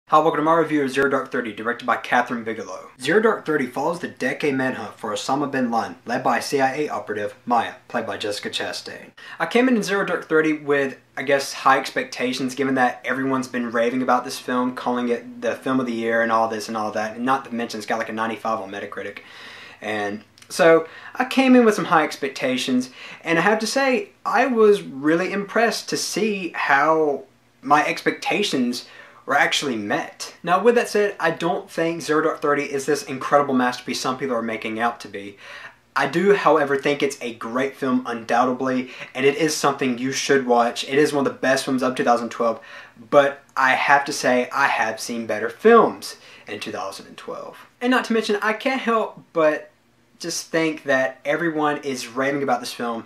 Hi, welcome to my review of Zero Dark 30, directed by Kathryn Bigelow. Zero Dark 30 follows the decade manhunt for Osama bin Laden, led by CIA operative Maya, played by Jessica Chastain. I came in Zero Dark 30 with, I guess, high expectations, given that everyone's been raving about this film, calling it the film of the year and all this and all that, and not to mention it's got like a 95 on Metacritic. And so I came in with some high expectations, and I have to say, I was really impressed to see how my expectations were actually met. Now, with that said, I don't think Zero Dark 30 is this incredible masterpiece some people are making out to be. I do, however, think it's a great film, undoubtedly, and it is something you should watch. It is one of the best films of 2012, but I have to say I have seen better films in 2012. And not to mention, I can't help but just think that everyone is raving about this film,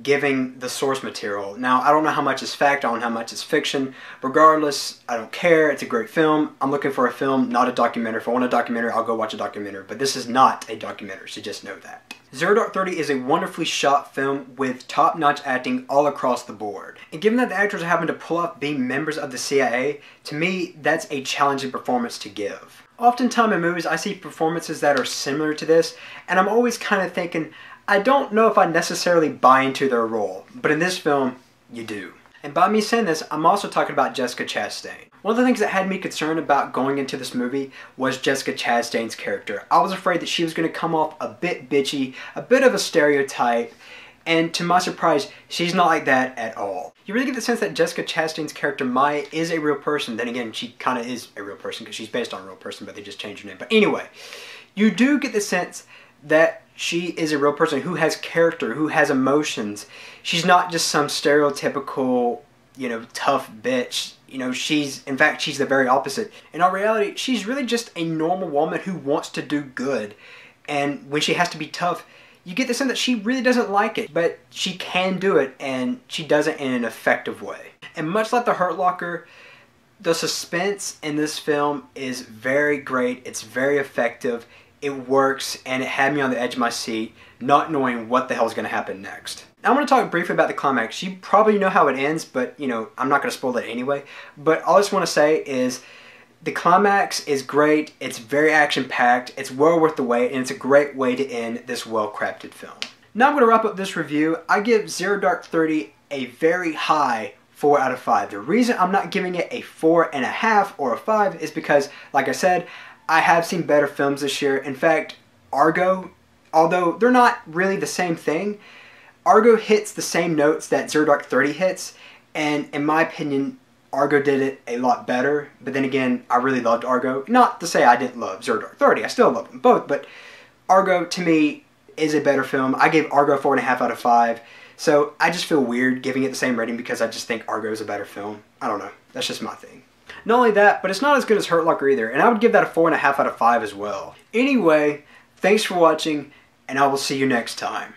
giving the source material. Now, I don't know how much is fact, I don't know how much is fiction. Regardless, I don't care. It's a great film. I'm looking for a film, not a documentary. If I want a documentary, I'll go watch a documentary. But this is not a documentary, so just know that. Zero Dark 30 is a wonderfully shot film with top-notch acting all across the board. And given that the actors are having to pull off being members of the CIA, to me, that's a challenging performance to give. Oftentimes in movies, I see performances that are similar to this, and I'm always kind of thinking, I don't know if I necessarily buy into their role, but in this film, you do. And by me saying this, I'm also talking about Jessica Chastain. One of the things that had me concerned about going into this movie was Jessica Chastain's character. I was afraid that she was going to come off a bit bitchy, a bit of a stereotype, and to my surprise, she's not like that at all. You really get the sense that Jessica Chastain's character, Maya, is a real person. Then again, she kind of is a real person because she's based on a real person, but they just changed her name. But anyway, you do get the sense that she is a real person who has character, who has emotions. She's not just some stereotypical, tough bitch. In fact, she's the very opposite. In all reality, she's really just a normal woman who wants to do good. And when she has to be tough, you get the sense that she really doesn't like it, but she can do it, and she does it in an effective way. And much like The Hurt Locker, the suspense in this film is very great. It's very effective. It works, and it had me on the edge of my seat, not knowing what the hell is going to happen next. Now, I'm going to talk briefly about the climax. You probably know how it ends, but, I'm not going to spoil it anyway. But all I just want to say is the climax is great. It's very action-packed. It's well worth the wait, and it's a great way to end this well-crafted film. Now I'm going to wrap up this review. I give Zero Dark 30 a very high 4 out of 5. The reason I'm not giving it a 4.5 or a 5 is because, like I said, I have seen better films this year. In fact, Argo, although they're not really the same thing, Argo hits the same notes that Zero Dark 30 hits, and in my opinion, Argo did it a lot better. But then again, I really loved Argo. Not to say I didn't love Zero Dark 30, I still love them both, but Argo, to me, is a better film. I gave Argo 4.5 out of 5, so I just feel weird giving it the same rating because I just think Argo is a better film. I don't know, that's just my thing. Not only that, but it's not as good as Hurt Locker either, and I would give that a 4.5 out of 5 as well. Anyway, thanks for watching, and I will see you next time.